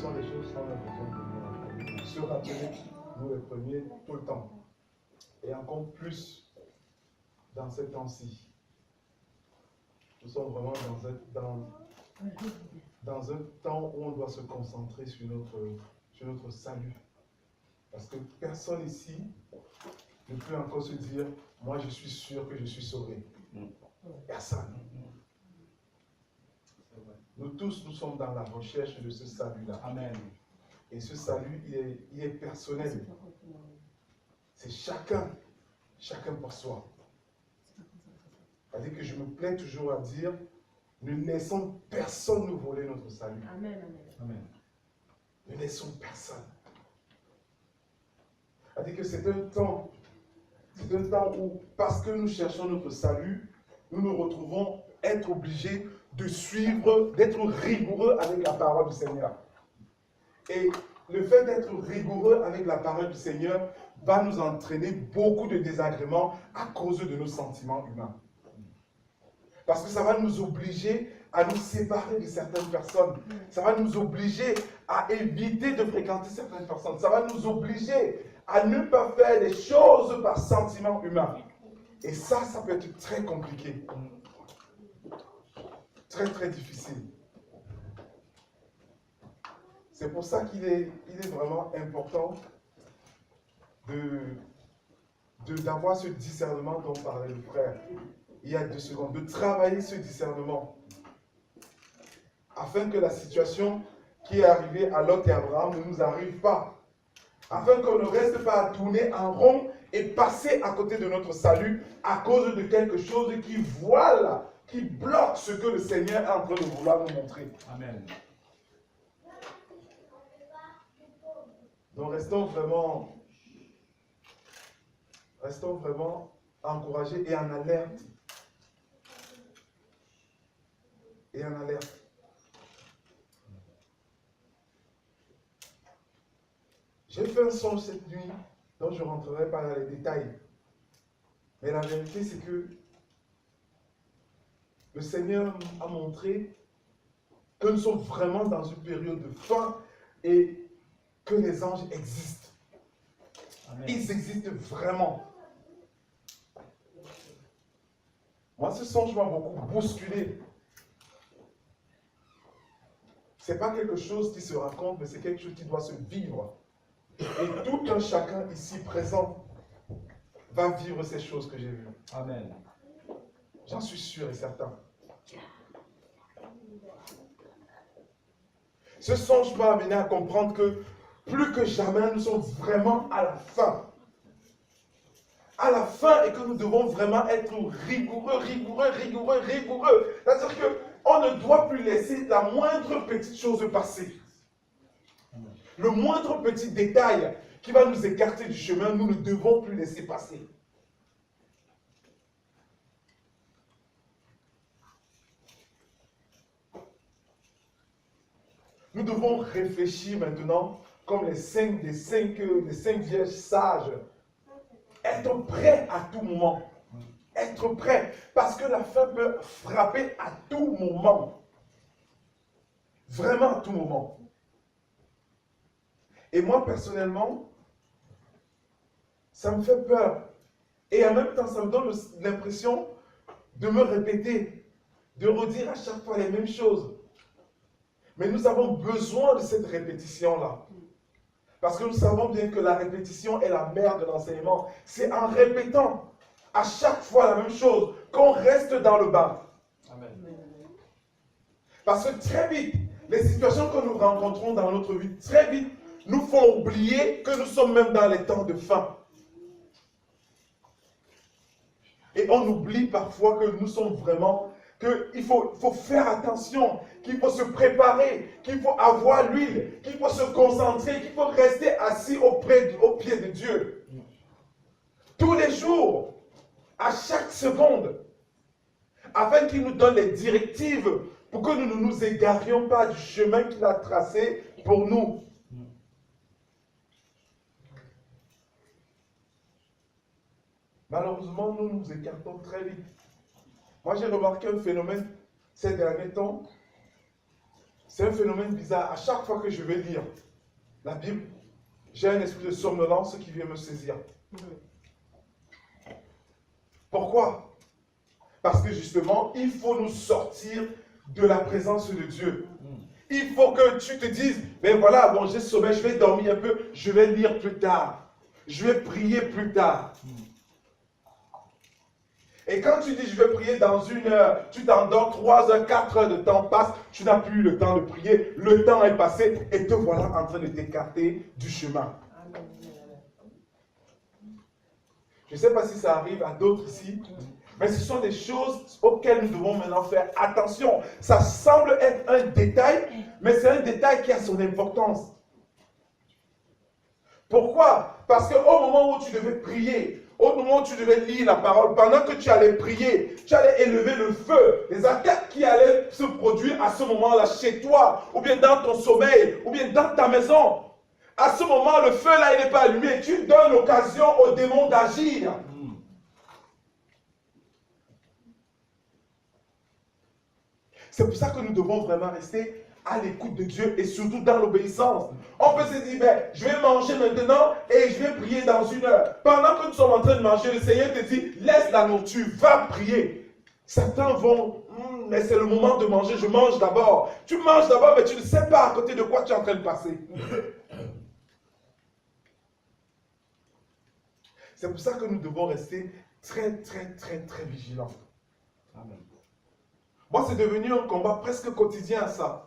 sont les choses qu'on a besoin de se rappeler, nous les premiers, tout le temps. Et encore plus dans ces temps-ci. Nous sommes vraiment dans un temps où on doit se concentrer sur notre salut. Parce que personne ici ne peut encore se dire, moi je suis sûr que je suis sauvé. Personne. Nous tous, nous sommes dans la recherche de ce salut-là. Amen. Et ce salut, il est personnel. C'est chacun pour soi. C'est-à-dire que je me plais toujours à dire, ne laissons personne nous voler notre salut. Amen. Amen. Ne laissons personne. C'est-à-dire que c'est un temps où, parce que nous cherchons notre salut, nous nous retrouvons être obligés de suivre, d'être rigoureux avec la parole du Seigneur. Et le fait d'être rigoureux avec la parole du Seigneur va nous entraîner beaucoup de désagréments à cause de nos sentiments humains. Parce que ça va nous obliger à nous séparer de certaines personnes. Ça va nous obliger à éviter de fréquenter certaines personnes. Ça va nous obliger à ne pas faire les choses par sentiment humain. Et ça peut être très compliqué. Très, très difficile. C'est pour ça qu'il est vraiment important d'avoir ce discernement dont parlait le frère il y a 2 secondes, de travailler ce discernement afin que la situation qui est arrivée à Lot et Abraham ne nous arrive pas. Afin qu'on ne reste pas à tourner en rond et passer à côté de notre salut à cause de quelque chose qui voile, qui bloque ce que le Seigneur est en train de vouloir nous montrer. Amen. Donc restons vraiment encouragés et en alerte. Et en alerte. J'ai fait un songe cette nuit, dont je ne rentrerai pas dans les détails. Mais la vérité, c'est que le Seigneur a montré que nous sommes vraiment dans une période de fin et que les anges existent. Amen. Ils existent vraiment. Moi, ce songe m'a beaucoup bousculé. Ce n'est pas quelque chose qui se raconte, mais c'est quelque chose qui doit se vivre. Et tout un chacun ici présent va vivre ces choses que j'ai vues. Amen. J'en suis sûr et certain. Ce songe m'a amené à comprendre que plus que jamais, nous sommes vraiment à la fin. À la fin et que nous devons vraiment être rigoureux. C'est-à-dire qu'on ne doit plus laisser la moindre petite chose passer. Le moindre petit détail qui va nous écarter du chemin, nous ne devons plus laisser passer. Nous devons réfléchir maintenant comme les cinq vierges sages. Être prêt à tout moment. Être prêt. Parce que la fin peut frapper à tout moment. Vraiment à tout moment. Et moi, personnellement, ça me fait peur. Et en même temps, ça me donne l'impression de me répéter, de redire à chaque fois les mêmes choses. Mais nous avons besoin de cette répétition-là. Parce que nous savons bien que la répétition est la mère de l'enseignement. C'est en répétant à chaque fois la même chose qu'on reste dans le bain. Amen. Parce que très vite, les situations que nous rencontrons dans notre vie, très vite, nous font oublier que nous sommes même dans les temps de fin. Et on oublie parfois que nous sommes vraiment, qu'il faut faire attention, qu'il faut se préparer, qu'il faut avoir l'huile, qu'il faut se concentrer, qu'il faut rester assis au pied de Dieu. Tous les jours, à chaque seconde, afin qu'il nous donne les directives pour que nous ne nous égarions pas du chemin qu'il a tracé pour nous. Malheureusement, nous nous écartons très vite. Moi, j'ai remarqué un phénomène ces derniers temps. C'est un phénomène bizarre. À chaque fois que je vais lire la Bible, j'ai un esprit de somnolence qui vient me saisir. Pourquoi? Parce que justement, il faut nous sortir de la présence de Dieu. Il faut que tu te dises, ben voilà, bon, j'ai sommeil, je vais dormir un peu, je vais lire plus tard. Je vais prier plus tard. Et quand tu dis, je vais prier dans 1 heure, tu t'endors 3 heures, 4 heures de temps passe, tu n'as plus le temps de prier, le temps est passé et te voilà en train de t'écarter du chemin. Je ne sais pas si ça arrive à d'autres ici, mais ce sont des choses auxquelles nous devons maintenant faire attention. Ça semble être un détail, mais c'est un détail qui a son importance. Pourquoi? Parce qu'au moment où tu devais prier, au moment où tu devais lire la parole, pendant que tu allais prier, tu allais élever le feu, les attaques qui allaient se produire à ce moment-là chez toi, ou bien dans ton sommeil, ou bien dans ta maison. À ce moment, le feu là, il n'est pas allumé. Tu donnes l'occasion aux démons d'agir. C'est pour ça que nous devons vraiment rester à l'écoute de Dieu et surtout dans l'obéissance. On peut se dire, ben, je vais manger maintenant et je vais prier dans 1 heure. Pendant que nous sommes en train de manger, le Seigneur te dit, laisse la nourriture, va prier. Certains vont, mais c'est le moment de manger, je mange d'abord. Tu manges d'abord, mais tu ne sais pas à côté de quoi tu es en train de passer. C'est pour ça que nous devons rester très, très, très, très vigilants. Amen. Moi, c'est devenu un combat presque quotidien, ça.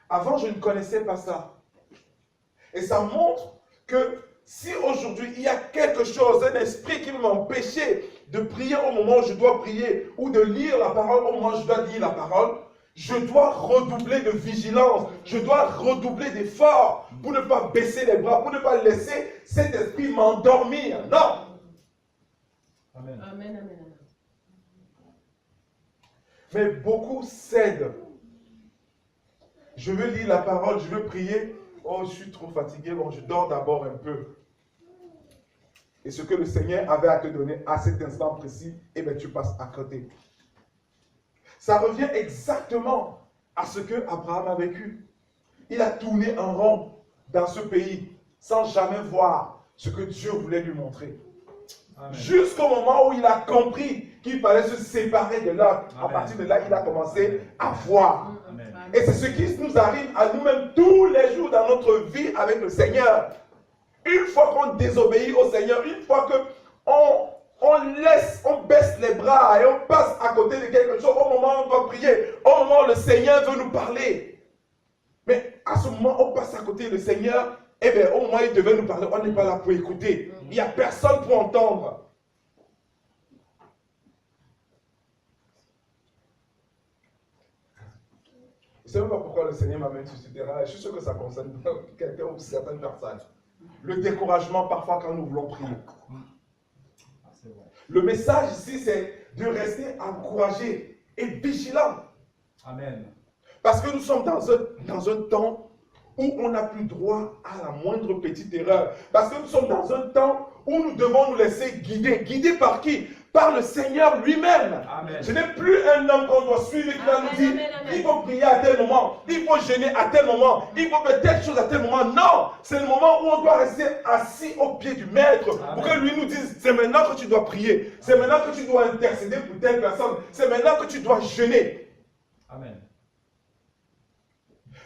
Avant, je ne connaissais pas ça. Et ça montre que si aujourd'hui, il y a quelque chose, un esprit qui m'empêchait de prier au moment où je dois prier, ou de lire la parole au moment où je dois lire la parole, je dois redoubler de vigilance, je dois redoubler d'efforts pour ne pas baisser les bras, pour ne pas laisser cet esprit m'endormir. Non! Amen. Amen, amen. Mais beaucoup cèdent. Je veux lire la parole, je veux prier. Oh, je suis trop fatigué, bon, je dors d'abord un peu. Et ce que le Seigneur avait à te donner à cet instant précis, eh bien, tu passes à côté. Ça revient exactement à ce que Abraham a vécu. Il a tourné en rond dans ce pays sans jamais voir ce que Dieu voulait lui montrer. Jusqu'au moment où il a compris qu'il fallait se séparer de l'autre. À partir de là, il a commencé à voir. Amen. Et c'est ce qui nous arrive à nous-mêmes tous les jours dans notre vie avec le Seigneur. Une fois qu'on désobéit au Seigneur, une fois qu'on baisse les bras et on passe à côté de quelque chose, au moment où on doit prier, au moment où le Seigneur veut nous parler. Mais à ce moment, on passe à côté du Seigneur. Eh bien, au moins, il devait nous parler. On n'est pas là pour écouter. Il n'y a personne pour entendre. Je ne sais même pas pourquoi le Seigneur m'amène sur ce terrain. Je suis sûr que ça concerne quelqu'un ou certaines personnes. Le découragement, parfois, quand nous voulons prier. Le message ici, c'est de rester encouragé et vigilant. Amen. Parce que nous sommes dans un temps où on n'a plus droit à la moindre petite erreur. Parce que nous sommes dans un temps où nous devons nous laisser guider. Guider par qui? Par le Seigneur lui-même. Je n'ai plus un homme qu'on doit suivre qui va nous dire, il faut prier à tel moment, il faut jeûner à tel moment, il faut faire telle chose à tel moment. Non, c'est le moment où on doit rester assis au pied du Maître. Pour que lui nous dise, c'est maintenant que tu dois prier, c'est maintenant que tu dois intercéder pour telle personne, c'est maintenant que tu dois jeûner. Amen.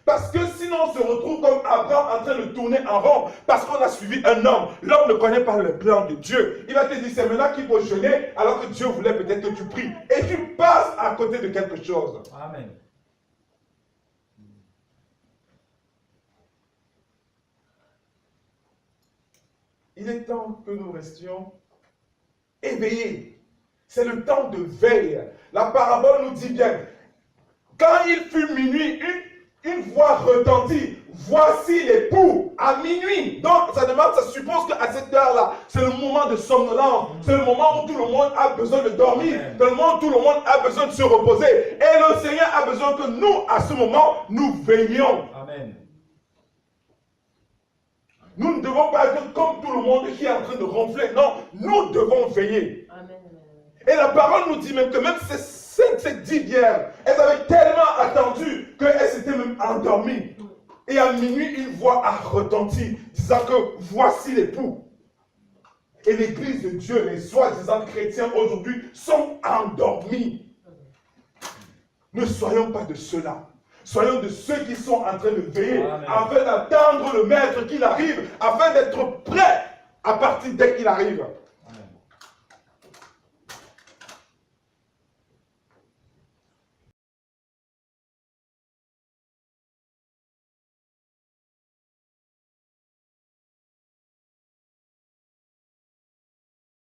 Parce que sinon on se retrouve comme Abraham en train de tourner en rond. Parce qu'on a suivi un homme. L'homme ne connaît pas le plan de Dieu. Il va te dire, c'est maintenant qu'il faut jeûner, alors que Dieu voulait peut-être que tu pries. Et tu passes à côté de quelque chose. Amen. Il est temps que nous restions éveillés. C'est le temps de veille. La parabole nous dit bien, quand il fut minuit, une voix retentit. Voici l'époux à minuit. Donc, ça suppose qu'à cette heure-là, c'est le moment de somnolence. C'est le moment où tout le monde a besoin de dormir. C'est le moment où tout le monde a besoin de se reposer. Et le Seigneur a besoin que nous, à ce moment, nous veillions. Amen. Nous ne devons pas être comme tout le monde qui est en train de ronfler. Non, nous devons veiller. Amen. Et la parole nous dit même que même ces 10 vierges, elles avaient tellement attendu qu'elles s'étaient même endormies. Et à minuit, une voix a retenti, disant que voici l'époux. Et l'église de Dieu, les soi-disant chrétiens aujourd'hui, sont endormis. Ne soyons pas de ceux-là. Soyons de ceux qui sont en train de veiller, afin d'attendre le maître qu'il arrive, afin d'être prêts à partir dès qu'il arrive.